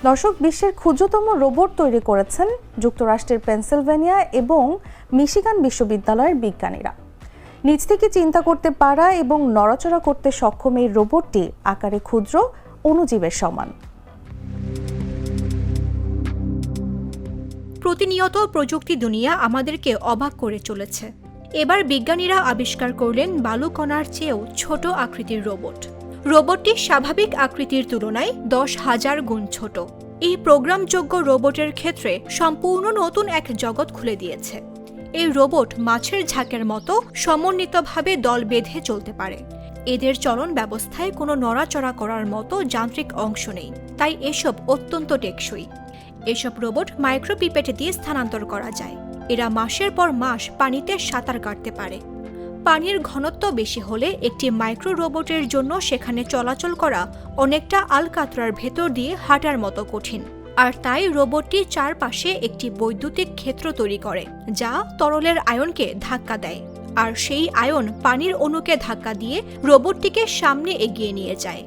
দর্শক, বিশ্বের ক্ষুদ্রতম রোবট তৈরি করেছেন যুক্তরাষ্ট্রের পেনসিলভেনিয়া এবং মিশিগান বিশ্ববিদ্যালয়ের বিজ্ঞানীরা। নিজ থেকে চিন্তা করতে পারা এবং নড়াচড়া করতে সক্ষম এই রোবটটি আকারে ক্ষুদ্র, অণুজীবের সমান। প্রতিনিয়ত প্রযুক্তি দুনিয়া আমাদেরকে অবাক করে চলেছে। এবার বিজ্ঞানীরা আবিষ্কার করলেন বালুকণার চেয়েও ছোট আকৃতির রোবট। রোবটটি স্বাভাবিক আকৃতির তুলনায় 10,000 গুণ ছোট। এই প্রোগ্রামযোগ্য রোবটের ক্ষেত্রে সম্পূর্ণ নতুন এক জগৎ খুলে দিয়েছে। এই রোবট মাছের ঝাঁকের মতো সমন্বিতভাবে দল বেঁধে চলতে পারে। এদের চলন ব্যবস্থায় কোনো নড়াচড়া করার মতো যান্ত্রিক অংশ নেই, তাই এসব অত্যন্ত টেকসই। এসব রোবট মাইক্রোপিপেট দিয়ে স্থানান্তর করা যায়। এরা মাসের পর মাস পানিতে সাঁতার কাটতে পারে। পানির ঘনত্ব বেশি হলে একটি মাইক্রো রোবটের জন্য সেখানে চলাচল করা অনেকটা আলকাতরার ভেতর দিয়ে হাঁটার মতো কঠিন। আর তাই রোবটটি চারপাশে একটি বৈদ্যুতিক ক্ষেত্র তৈরি করে, যা তরলের আয়নকে ধাক্কা দেয়। আর সেই আয়ন পানির অণুকে ধাক্কা দিয়ে রোবটটিকে সামনে এগিয়ে নিয়ে যায়।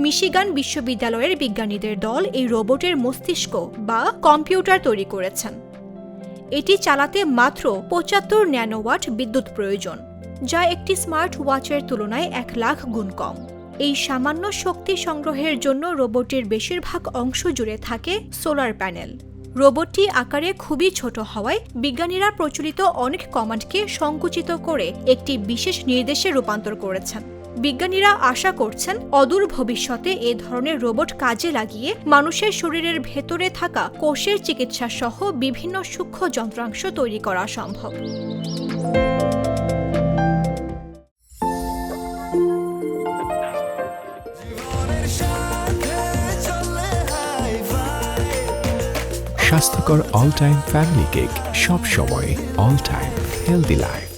মিশিগান বিশ্ববিদ্যালয়ের বিজ্ঞানীদের দল এই রোবটের মস্তিষ্ক বা কম্পিউটার তৈরি করেছেন। এটি চালাতে মাত্র 75 ন্যানোওয়াট বিদ্যুৎ প্রয়োজন, যা একটি স্মার্ট ওয়াচের তুলনায় 1,00,000 গুণ কম। এই সামান্য শক্তি সংগ্রহের জন্য রোবটটির বেশিরভাগ অংশ জুড়ে থাকে সোলার প্যানেল। রোবটটি আকারে খুবই ছোট হওয়ায় বিজ্ঞানীরা প্রচলিত অনেক কমান্ডকে সংকুচিত করে একটি বিশেষ নির্দেশে রূপান্তর করেছেন। বিজ্ঞানীরা আশা করছেন অদূর ভবিষ্যতে এ ধরনের রোবট কাজে লাগিয়ে মানুষের শরীরের ভেতরে থাকা কোষের চিকিৎসা সহ বিভিন্ন সূক্ষ্ম যন্ত্রাংশ তৈরি করা সম্ভব। স্বাস্থ্যকর অল টাইম ফ্যামিলি কেক, সব সময় অল টাইম হেলদি লাইফ।